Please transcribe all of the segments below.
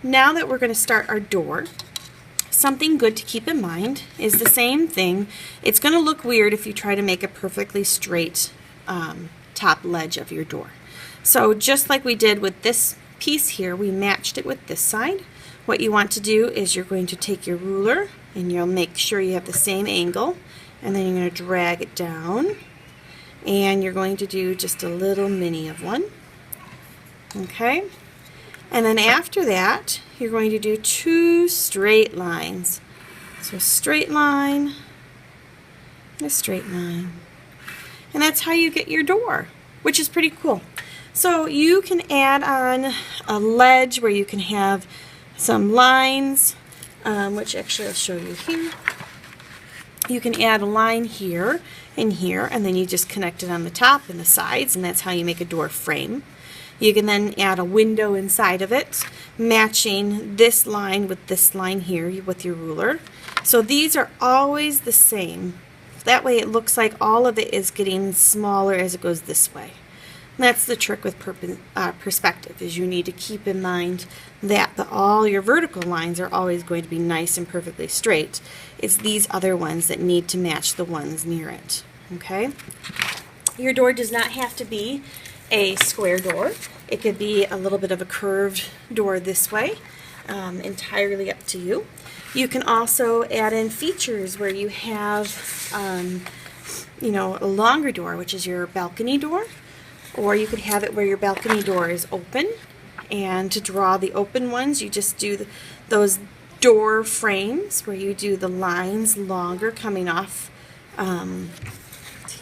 now that we're going to start our door, something good to keep in mind is the same thing. It's going to look weird if you try to make a perfectly straight top ledge of your door. So just like we did with this piece here, we matched it with this side. What you want to do is you're going to take your ruler and you'll make sure you have the same angle, and then you're going to drag it down, and you're going to do just a little mini of one. Okay? And then after that, you're going to do 2 straight lines. So a straight line, and a straight line. And that's how you get your door, which is pretty cool. So you can add on a ledge where you can have some lines, which actually I'll show you here. You can add a line here and here, and then you just connect it on the top and the sides, and that's how you make a door frame. You can then add a window inside of it, matching this line with this line here with your ruler. So these are always the same. That way it looks like all of it is getting smaller as it goes this way. And that's the trick with perspective, is you need to keep in mind that all your vertical lines are always going to be nice and perfectly straight. It's these other ones that need to match the ones near it. Okay? Your door does not have to be a square door. It could be a little bit of a curved door this way. Entirely up to you. You can also add in features where you have, you know, a longer door, which is your balcony door, or you could have it where your balcony door is open, and to draw the open ones, you just do those door frames where you do the lines longer coming off. To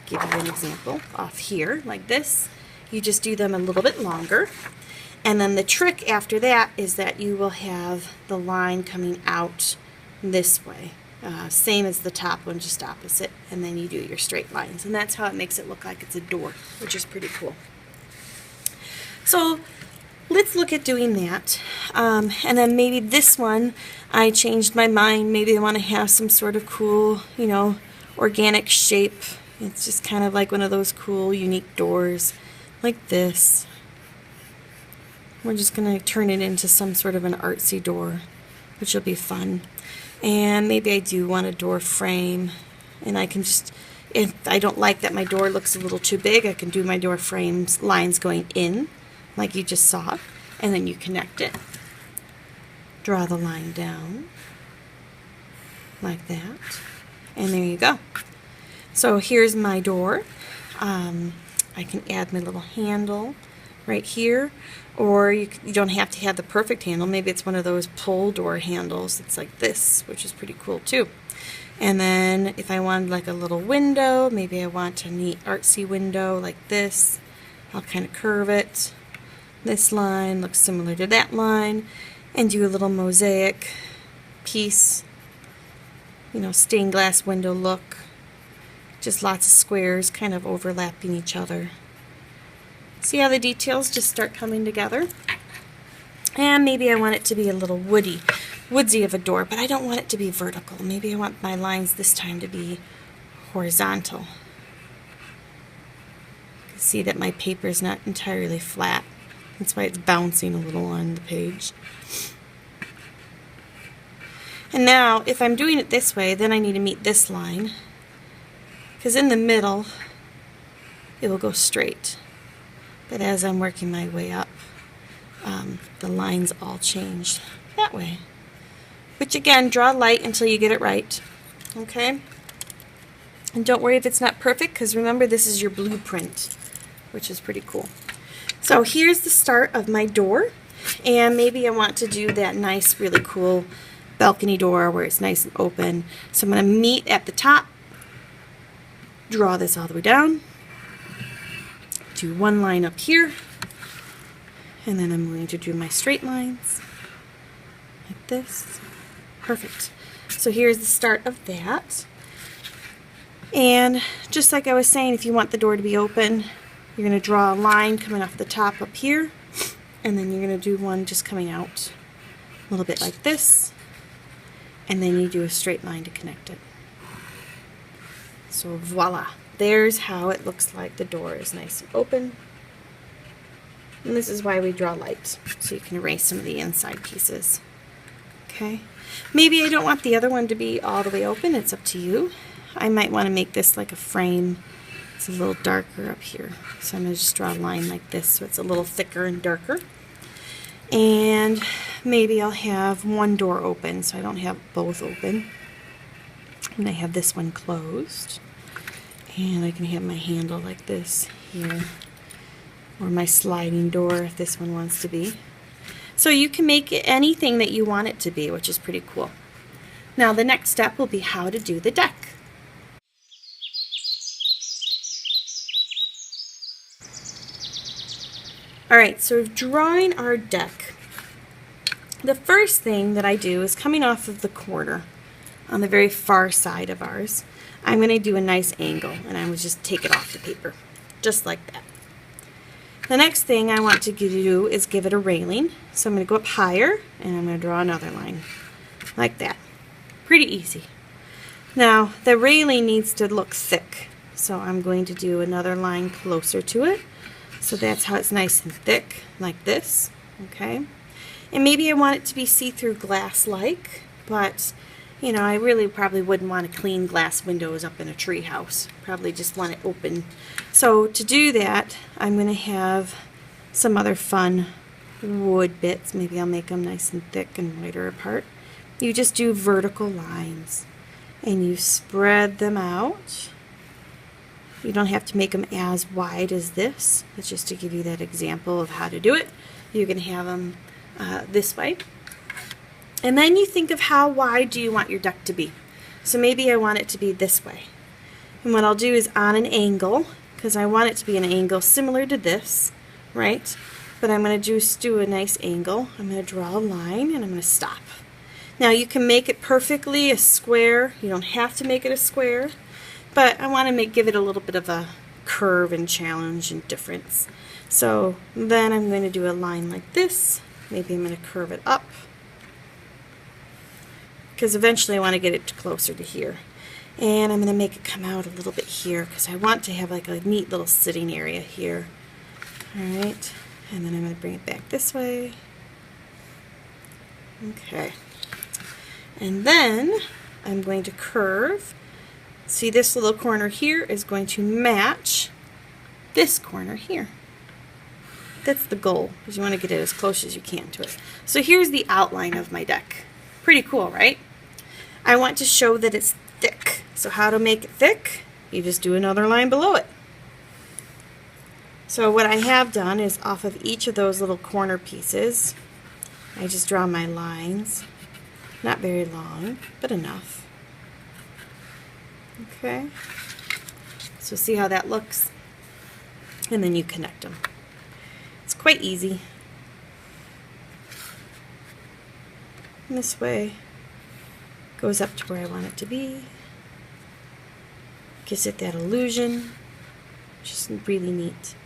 give you an example, off here like this, you just do them a little bit longer. And then the trick after that is that you will have the line coming out this way. Same as the top one, just opposite. And then you do your straight lines. And that's how it makes it look like it's a door, which is pretty cool. So let's look at doing that. And then maybe this one, I changed my mind. Maybe I want to have some sort of cool, you know, organic shape. It's just kind of like one of those cool, unique doors like this. We're just going to turn it into some sort of an artsy door, which will be fun. And maybe I do want a door frame, and I can just, if I don't like that my door looks a little too big, I can do my door frames lines going in, like you just saw, and then you connect it. Draw the line down, like that, and there you go. So here's my door. I can add my little handle right here, or you don't have to have the perfect handle. Maybe it's one of those pull door handles. It's like this, which is pretty cool too. And then if I wanted like a little window, maybe I want a neat artsy window like this. I'll kind of curve it. This line looks similar to that line, and do a little mosaic piece, you know, stained glass window look. Just lots of squares kind of overlapping each other. See how the details just start coming together? And maybe I want it to be a little woodsy of a door, but I don't want it to be vertical. Maybe I want my lines this time to be horizontal. You can see that my paper is not entirely flat. That's why it's bouncing a little on the page. And now, if I'm doing it this way, then I need to meet this line, because in the middle, it will go straight. But as I'm working my way up, the lines all change that way. Which again, draw light until you get it right. Okay? And don't worry if it's not perfect, because remember, this is your blueprint, which is pretty cool. So here's the start of my door, and maybe I want to do that nice, really cool balcony door where it's nice and open. So I'm going to meet at the top, draw this all the way down, do one line up here, and then I'm going to do my straight lines like this. Perfect. So here's the start of that. And just like I was saying, if you want the door to be open, you're going to draw a line coming off the top up here, and then you're going to do one just coming out a little bit like this, and then you do a straight line to connect it. So voila, there's how it looks like the door is nice and open. And this is why we draw light, so you can erase some of the inside pieces. Okay. Maybe I don't want the other one to be all the way open. It's up to you. I might want to make this like a frame. It's a little darker up here. So I'm going to just draw a line like this so it's a little thicker and darker. And maybe I'll have one door open so I don't have both open. And I have this one closed. And I can have my handle like this here. Or my sliding door if this one wants to be. So you can make it anything that you want it to be, which is pretty cool. Now the next step will be how to do the deck. Alright, so drawing our deck. The first thing that I do is coming off of the corner on the very far side of ours. I'm going to do a nice angle and I would just take it off the paper, just like that. The next thing I want to do is give it a railing. So I'm going to go up higher and I'm going to draw another line like that. Pretty easy. Now the railing needs to look thick, so I'm going to do another line closer to it. So that's how it's nice and thick, like this, okay? And maybe I want it to be see-through glass-like, but, you know, I really probably wouldn't want to clean glass windows up in a tree house. Probably just want it open. So to do that, I'm going to have some other fun wood bits. Maybe I'll make them nice and thick and wider apart. You just do vertical lines, and you spread them out. You don't have to make them as wide as this. It's just to give you that example of how to do it. You can have them this way. And then you think of how wide do you want your deck to be. So maybe I want it to be this way. And what I'll do is on an angle, because I want it to be an angle similar to this, right? But I'm going to just do a nice angle. I'm going to draw a line and I'm going to stop. Now you can make it perfectly a square. You don't have to make it a square. But I want to give it a little bit of a curve and challenge and difference. So then I'm going to do a line like this. Maybe I'm going to curve it up, because eventually I want to get it closer to here. And I'm going to make it come out a little bit here because I want to have like a neat little sitting area here. Alright, and then I'm going to bring it back this way. Okay. And then I'm going to curve. See, this little corner here is going to match this corner here. That's the goal, because you want to get it as close as you can to it. So here's the outline of my deck. Pretty cool, right? I want to show that it's thick. So how to make it thick? You just do another line below it. So what I have done is off of each of those little corner pieces, I just draw my lines. Not very long, but enough. Okay, so see how that looks, and then you connect them. It's quite easy. And this way goes up to where I want it to be. Gives it that illusion, which is really neat.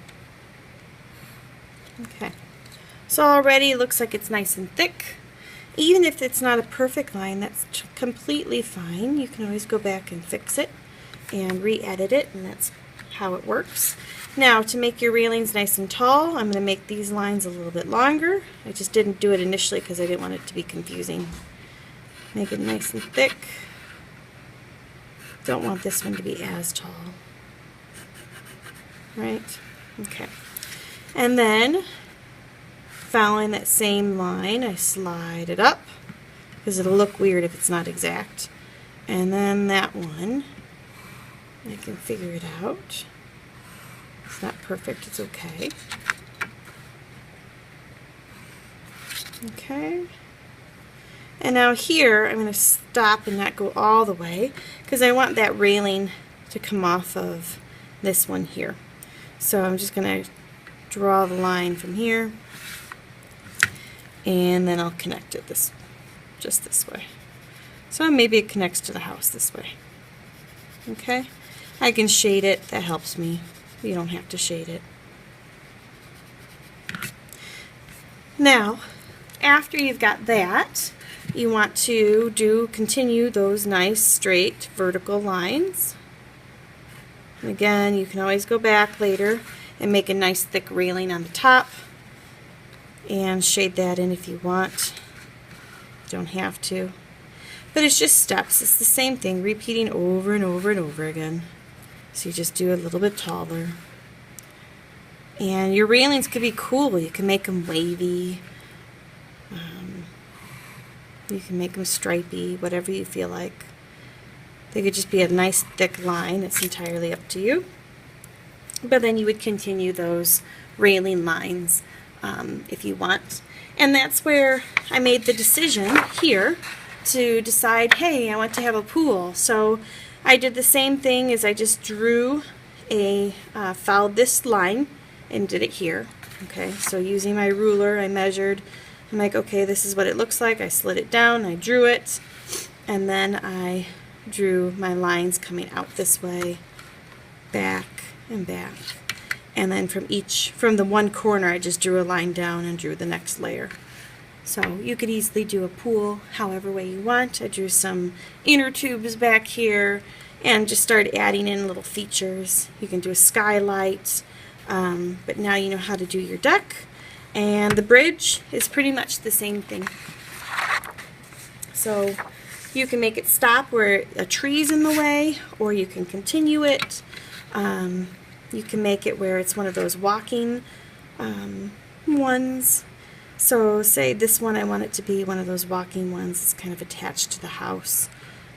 Okay, so already it looks like it's nice and thick. Even if it's not a perfect line, that's completely fine. You can always go back and fix it and re-edit it, and that's how it works. Now, to make your railings nice and tall, I'm going to make these lines a little bit longer. I just didn't do it initially because I didn't want it to be confusing. Make it nice and thick. Don't want this one to be as tall. Right? Okay. And then, following that same line, I slide it up because it'll look weird if it's not exact. And then that one, I can figure it out. It's not perfect, it's okay. Okay. And now here, I'm going to stop and not go all the way because I want that railing to come off of this one here. So I'm just going to draw the line from here, and then I'll connect it just this way. So maybe it connects to the house this way. Okay? I can shade it. That helps me. You don't have to shade it. Now, after you've got that, you want to continue those nice straight vertical lines. And again, you can always go back later and make a nice thick railing on the top. and shade that in if you want. You don't have to. But it's just steps. It's the same thing, repeating over and over and over again. So you just do a little bit taller. And your railings could be cool. You can make them wavy. You can make them stripy, whatever you feel like. They could just be a nice thick line. It's entirely up to you. But then you would continue those railing lines if you want. And that's where I made the decision here to decide, hey, I want to have a pool. So I did the same thing as I just drew followed this line and did it here. Okay, so using my ruler, I measured. I'm like, okay, this is what it looks like. I slid it down, I drew it, and then I drew my lines coming out this way, back and back. And then from the one corner, I just drew a line down and drew the next layer. So you could easily do a pool however way you want. I drew some inner tubes back here and just started adding in little features. You can do a skylight, but now you know how to do your deck. And the bridge is pretty much the same thing. So you can make it stop where a tree's in the way, or you can continue it. You can make it where it's one of those walking ones. So say this one, I want it to be one of those walking ones. It's kind of attached to the house.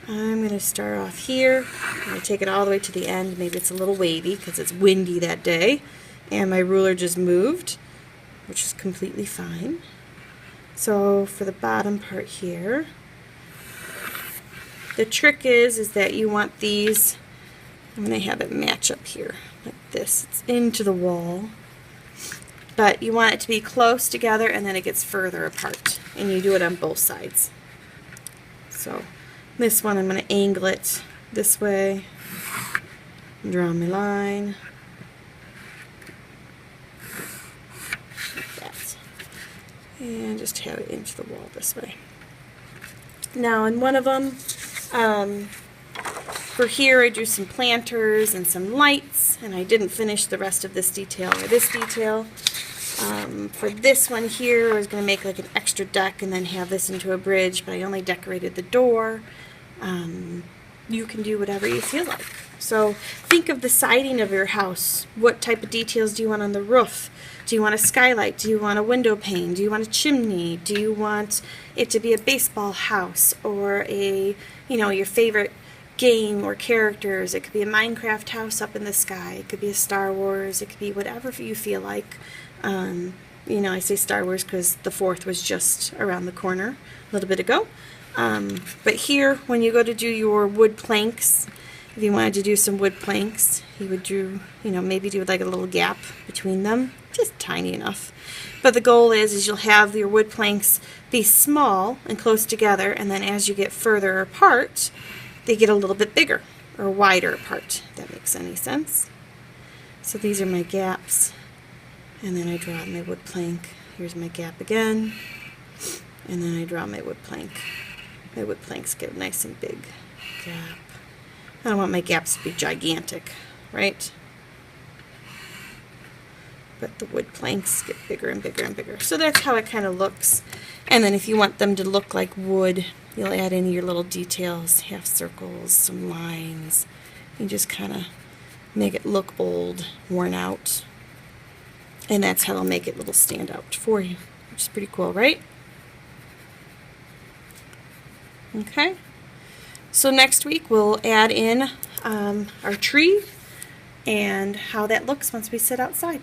I'm going to start off here. I'm going to take it all the way to the end. Maybe it's a little wavy because it's windy that day. And my ruler just moved, which is completely fine. So for the bottom part here, the trick is that you want these, I'm going to have it match up here like this. It's into the wall, but you want it to be close together and then it gets further apart, and you do it on both sides. So this one I'm going to angle it this way, draw my line. And just have it into the wall this way. Now in one of them, for here I drew some planters and some lights, and I didn't finish the rest of this detail or this detail. For this one here, I was going to make like an extra deck and then have this into a bridge, but I only decorated the door. You can do whatever you feel like. So think of the siding of your house. What type of details do you want on the roof? Do you want a skylight? Do you want a window pane? Do you want a chimney? Do you want it to be a baseball house or your favorite game or characters? It could be a Minecraft house up in the sky. It could be a Star Wars. It could be whatever you feel like. I say Star Wars because the 4th was just around the corner a little bit ago. But here, when you go to do your wood planks, if you wanted to do some wood planks, you would maybe do like a little gap between them, just tiny enough. But the goal is you'll have your wood planks be small and close together, and then as you get further apart, they get a little bit bigger or wider apart, if that makes any sense. So these are my gaps, and then I draw my wood plank. Here's my gap again, and then I draw my wood plank. My wood planks get nice and big gap. I don't want my gaps to be gigantic, right? But the wood planks get bigger and bigger and bigger. So that's how it kind of looks. And then if you want them to look like wood, you'll add in your little details, half circles, some lines. You just kind of make it look old, worn out. And that's how it'll make it a little stand out for you, which is pretty cool, right? Okay. So next week we'll add in our tree and how that looks once we sit outside.